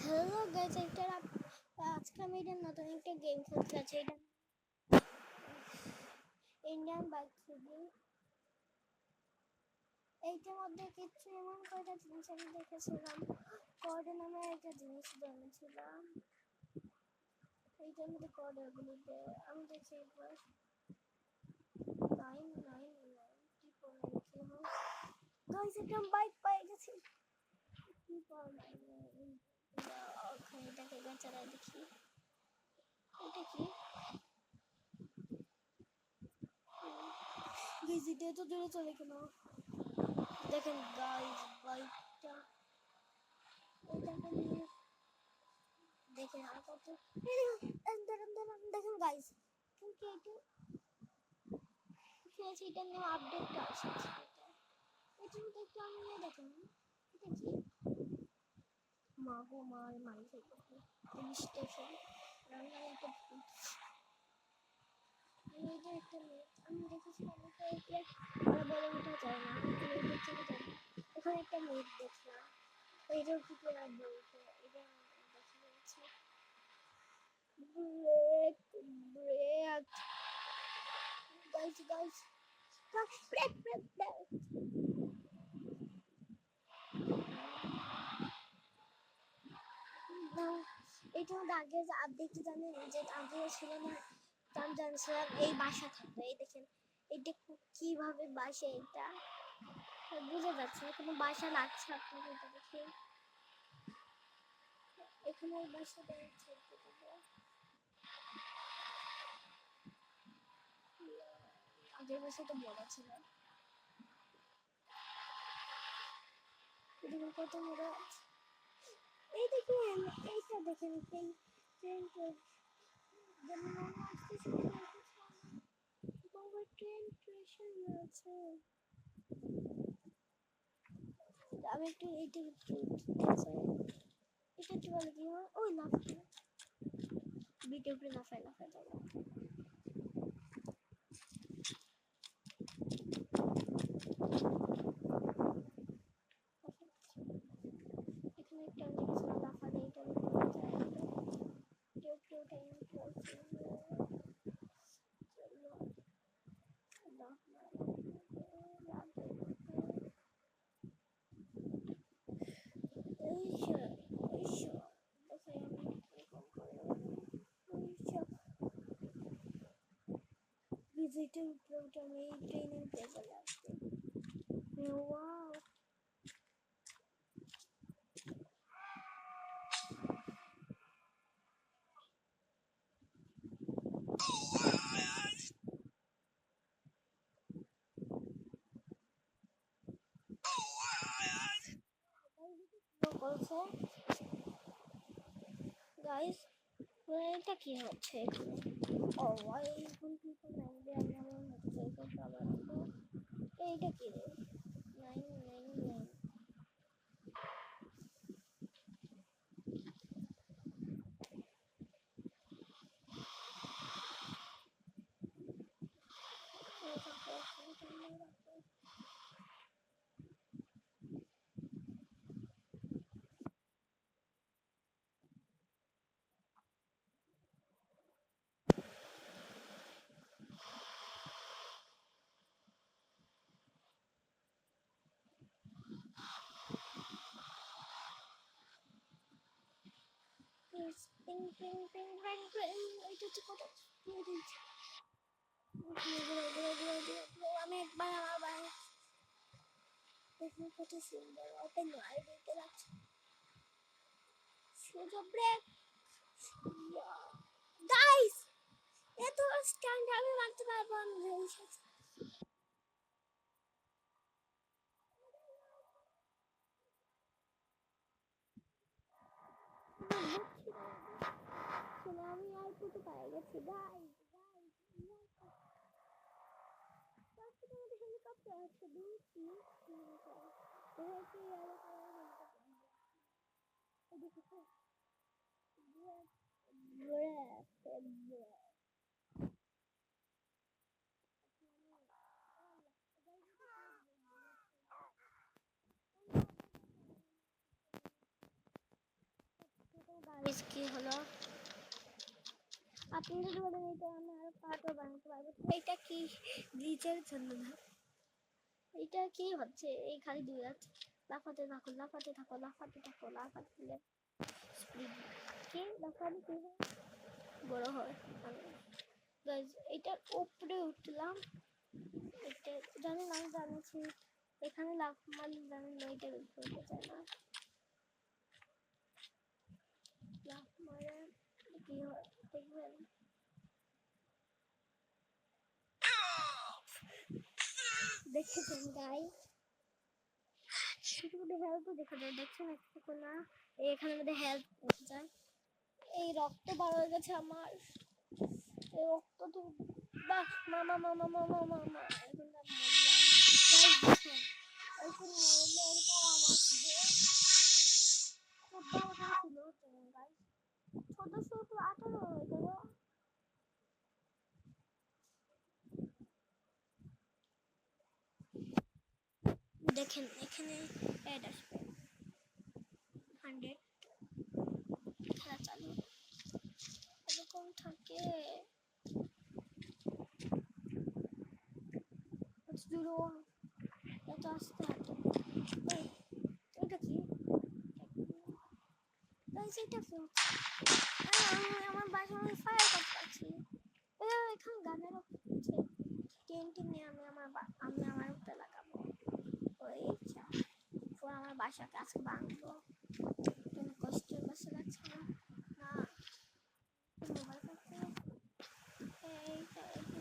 Hello guys, আজকে আমি এটা নতুন একটা গেম খেলতে যাচ্ছি। এটা ইন্ডিয়ান বাইক থ্রিডি। এইটার মধ্যে কিছু এমন কয়টা জিনিস আমি দেখেছিলাম। কর্ডে নামে একটা জিনিস জন্মেছিলাম। এইটার মধ্যে কর্ডগুলিতে আমি দেখছি একবার 999 গাইস, একটা বাইক পেয়ে গেছি। কি ওখানে এটাকে এবার চালাই দেখি। এটা কি গাইস? এটা তো জোরে চলে কেন? দেখেন গাইস, বাইকটা এটাকে নিয়ে দেখেন আর কত দেখেন গাইস, কিন্তু এটা নিয়ে আপডেটটা আসছে। এটা মধ্যে একটু আমি দেখেন, এটা কি মাগো মার মারি থেকে পুলিশ স্টেশন রান্নার একটা এটা একটা মেয়ে আমি দেখেছিলাম। এটা বলে ওঠা যায় না, চলে যায় না। এখানে একটা মেয়ে দেখলাম, এইটার কি করে বলতে এটা দেখা যাচ্ছে। Break break guys break break break. এটা মধ্যে আগে আপডেট জানেন যে আগে ছিল না, আমি জানছিলাম এই বাসা থাকতো। এই দেখেন এটা কিভাবে বাসে, এটা বুঝে যাচ্ছে না, কোনো বাসা লাগছে আপনাকে। এটা দেখে এখানে এই বাসাটা আগের বাসাটা বড় ছিল। এদিকে কত বড়। এই দেখেন, এইটা দেখেন, ট্রেন ট্রেন ট্রেন স্টেশন আছে। আমি একটু এইটা এটা একটু বলে কি হয়, ওই লাফাই বিটে উপরে লাফায় লাফায় যাবো। এখানে একটা দেখেছিলাম লাফা দেয়, এটা কেউ কেউ টাইম চলছে। ভিজিটিং প্রোগ্রাম এই ট্রেনিং পেয়ে আসছে। ওয়াও, বলছে গাইস এটা কি হচ্ছে এখানে? ও এই কম্পিউটার নাইনবে আমার হচ্ছে আবার এইটা কি রে? 999 পিং পিং পিং রেং রেং। এটা হচ্ছে কত আমি একবার আমার বাড়ি দেখুন কত সুন্দর ওপেন ওয়াইড দেখতে লাগছে। সোজা ব্রেক গাইস, এত স্ট্যান্ড আমি মারতে পারবো আমি ভেবেছি। আমি আর কত পায়ে গেছি গাইস। হেলিকপ্টার আছে দুটি কি হলো আপনাদের বলেন এটা আমি আরো পার্টও বানাতে পারবো এটা কি গ্লিচের জন্য না এটা কি হচ্ছে এই খালি দুই আছে লাফাতে থাকো লাফাতে থাকো লাফাতে থাকো লাফাতে স্পিড কি লাফাতে কি বড় হয় গাইস এটার উপরে উঠলাম এটা জানি না জানছি এখানে লাফ মারলে জানি না এটার উপরে উঠতে চায় না লাফ মারে কি হয় দেখবেন দেখেছেন গাইস শুধু হেলথ দেখা যায় দেখছেন একটু না এখানে মধ্যে হেলথ দেখা যায় এই রক্ত বার হয়ে গেছে আমার এই রক্ত তো বাহ মামা মামা মামা মামা এখন মরলাম গাইস দেখেন এখন মরলে এরকম আমার ছিল গাইস ছোট ছোট 18 হয়ে গেল দেখেন এখানে অ্যাড আসবে 100 খেলা চালু এরকম থাকে জুড়ো এত আসতে এটা কি গাইস এটা কি আমি আমার বাসায় ফায়ার করতেছি এখানে গানের হচ্ছে টিএনটি নিয়ে আমি আমার উপরে লাগাবো ওই ইচ্ছা পুরো আমার বাসাকে আজকে ভাঙবো কোনো কষ্টের বাসা লাগছে না না মোবাইল করতে এইটা এটা কি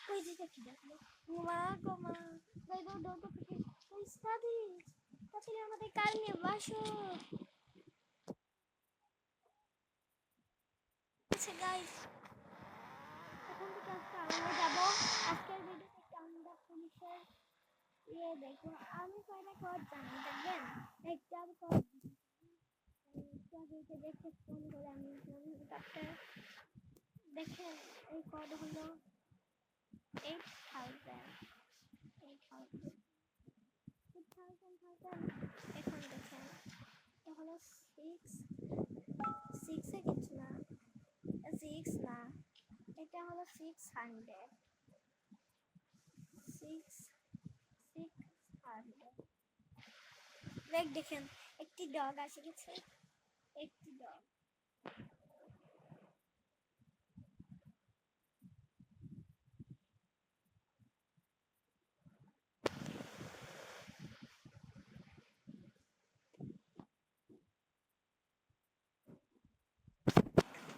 ওই যেটা কি দেখলো মা গো মা গাই দৌড় দৌড় থেকে ওই সাদি তাহলে আমাদের কাল নিয়ে বাসো আচ্ছা গাইস এখন থেকে আজকে আমরা যাবো আজকের ভিডিওতে আমরা পুলিশের ইয়ে দেখো আমি কয়টা কর জানি দেখবেন একটা কর দেখে ফোন করে আমি দেখেন এই কড হলো 8000 এখন দেখেন এটা হলো 6 এ কিছু না 6 না এটা হলো 600 দেখেন একটি ডগ আসে গেছে একটি ডগ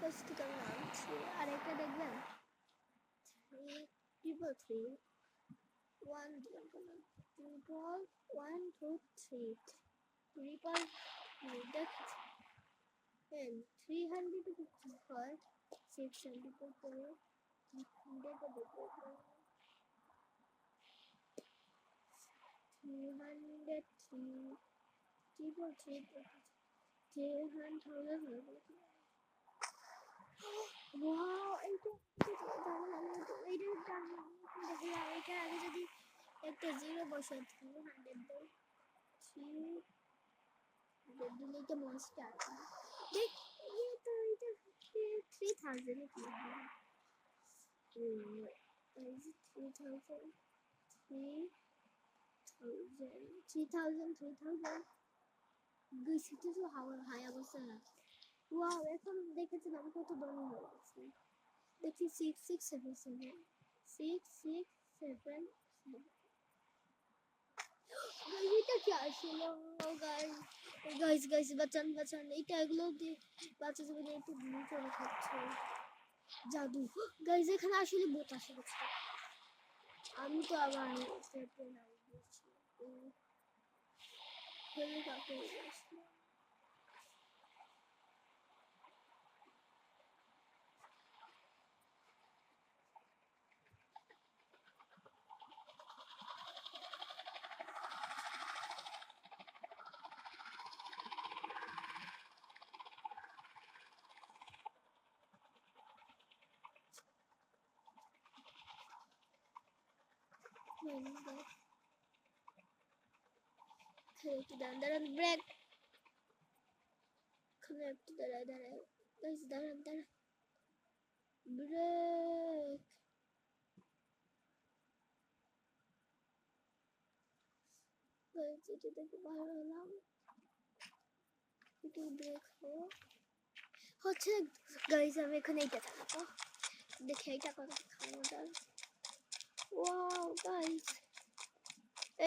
কষ্টকর নাম ছিল আর একটা দেখবেন 333 1 triple 1 2 3 triple দেখেন 354 654 303 triple 3 wow এইটা এটা আগে যদি একটা জিরো বসে 300 দেই 3 দিলে তো মনস্টার দেখ এই তো এটা 3000 কি এই যে 3000 3000 দুই সিটি তো হাই অবস্থা না ওয়াও এখন দেখেছিলাম কত দামি হয়ে গেছে দেখি 6677 6677 এটা কি আসলে গাইস বাঁচান বাঁচান এইটা এগুলো দিয়ে বাচ্চা যাবে না একটু ব্লু করে খাচ্ছে জাদু গাইস এখানে আসলে বোট আসে গেছে আমি তো আবার সেটে নাই দিয়েছি খেলে কাকে গেছি একটু দাঁড়ান ব্রেক একটু দাঁড়ায় দাঁড়ান ব্রেক এটা দেখে ভালো হলাম একটু ব্রেক হচ্ছে গাইস আমি এখানে এইটা থাকবো দেখে এইটা কত খাওয়া যায় ওয়াও গাইস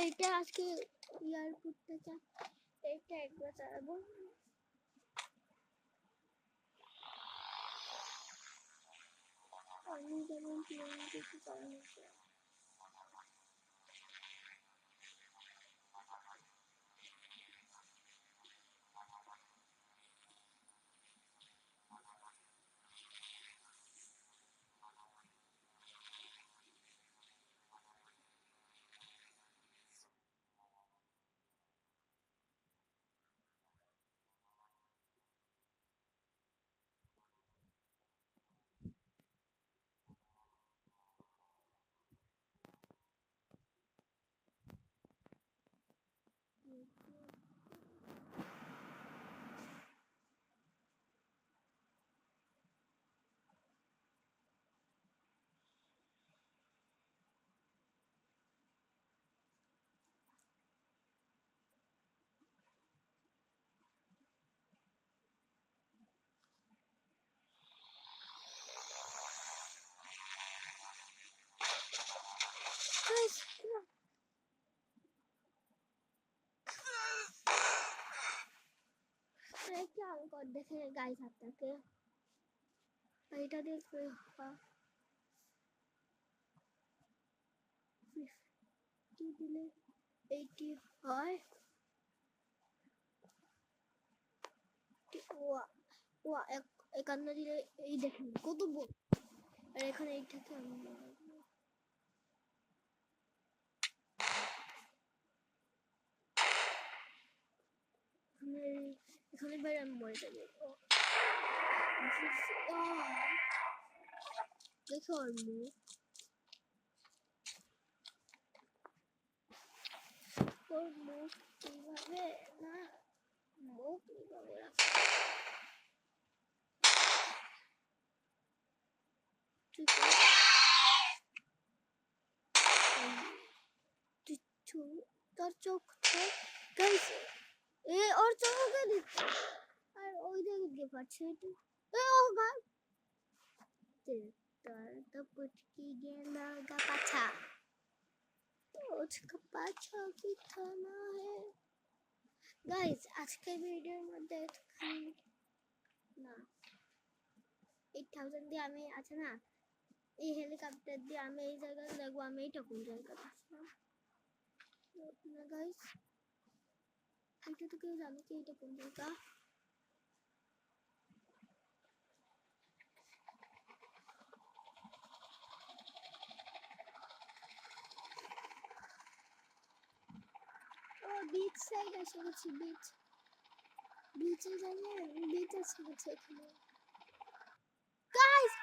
এইটা আজকে এয়ারপোর্টটা এইটা একবার চালাবো আমি যেমন প্লেন কিছু চালানো guys একটা আঙ্কর দেখে গাইস আপনাকে এটা দেখবে দিলে 80 হয় একান্ন দিলে এই দেখুন কত বড় আর এখানে এইটাকে আমি এখানে বাইরে আমি মরে যাবো দেখো আর মুখ ওর মুখ এইভাবে না মুখ এইভাবে তোর চোখ গাইস ওর চোখে দিচ্ছে আর ওই দিকে দিয়ে পাচ্ছে ও গাই तो पुचकी गेंदा का पाछा उसका पाछा कितना है गाइस আজকের ভিডিওর মধ্যে না 8000 দিয়ে আমি আছে না এই হেলিকপ্টার দিয়ে আমি এই জায়গায় দেখবো আমি এইটা কোন জায়গায় আসলাম না গাইস এটা তো কেউ জানে কি এটা কোন জায়গা बीच साइड এসে গেছি বিচে যাই বিচ এসে গেছে এখানে গাইস